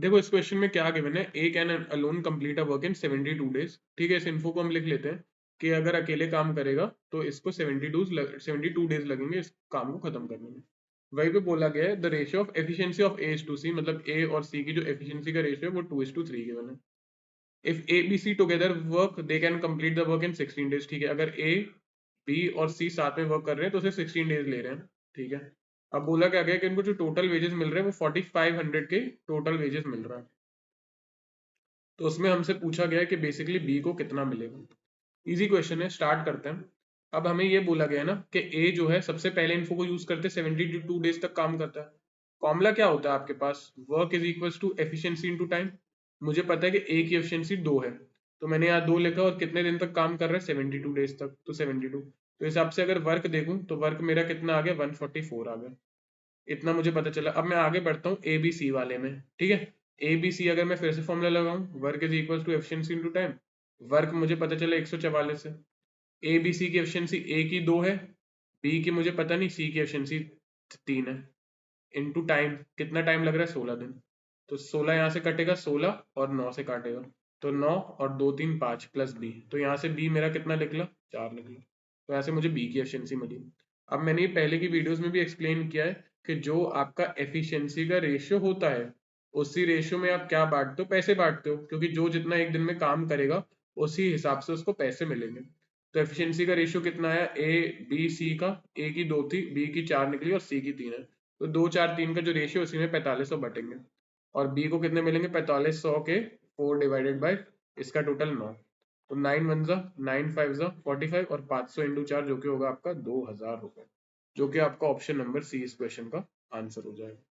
देखो इस क्वेश्चन में क्या गिवन है, A can alone complete a work in 72 days. ठीक है, इस इन्फो को हम लिख लेते हैं कि अगर अकेले काम करेगा तो इसको 72 डेज लगेंगे इस काम को खत्म करने में। वही पे बोला गया है the ratio of efficiency of A to C, मतलब ए और सी की जो एफिशिएंसी का रेशियो है वो 2:3 गिवन है। If A B C together work they can complete the work in 16 days. ठीक है, अगर ए बी और सी साथ में वर्क कर रहे हैं तो उसे 16 डेज ले रहे हैं। ठीक है, अब बोला क्या गया कि इनको जो टोटल वेजेस मिल रहे हैं वो 4500 के टोटल वेजेस मिल रहा है। तो उसमें हमसे पूछा गया है कि बेसिकली बी को कितना मिलेगा। इजी क्वेश्चन है, स्टार्ट करते हैं। अब हमें ये बोला गया है ना कि ए जो है सबसे पहले इन्फो को यूज करते 72 डेज तक काम करता है। फॉर्मूला क्या होता है आपके पास, work is equal to efficiency into time. मुझे पता है कि ए की एफिशिएंसी 2 है, तो मैंने यहाँ 2 लिखा और कितने दिन तक काम कर रहा है 72 डेज तक, तो 72। तो हिसाब से अगर वर्क देखूं तो वर्क मेरा कितना आ गया 144 आ गया। इतना मुझे पता चला। अब मैं आगे बढ़ता हूँ ए बी सी वाले में। ठीक है, ए बी सी अगर मैं फिर से फॉर्मूला लगाऊं, work is equal to efficiency into time. Work मुझे पता चला 144 है। ए बी सी की एफिशिएंसी ए की 2 है, बी की मुझे पता नहीं, सी की एफिशिएंसी 3 है। इनटू टाइम, कितना टाइम लग रहा है 16 दिन। तो 16 यहाँ से कटेगा, 16 और 9 से काटेगा, तो 9 और 2 3 5 प्लस बी, तो यहाँ से बी मेरा कितना निकला 4 निकला। तो यहाँ से मुझे बी की एफिशिएंसी मिली। अब मैंने ये पहले की वीडियोस में भी एक्सप्लेन किया है कि जो आपका एफिशिएंसी का रेशियो होता है उसी रेशियो में आप क्या बांटते हो, पैसे बांटते हो, क्योंकि जो जितना एक दिन में काम करेगा उसी हिसाब से उसको पैसे मिलेंगे। तो एफिशिएंसी का रेशियो कितना आया, ए बी सी का, ए की 2 थी, बी की 4 निकली और सी की 3 है। तो 2 4 3 का जो रेशियो उसी में 4500 बटेंगे, और बी को कितने मिलेंगे 4500 के 4 डिवाइडेड बाय इसका टोटल 9। तो 9 वन जा 9 5 जा 45 और 500 इंटू 4 जो कि होगा आपका 2000 रुपए, जो कि आपका ऑप्शन नंबर सी इस क्वेश्चन का आंसर हो जाएगा।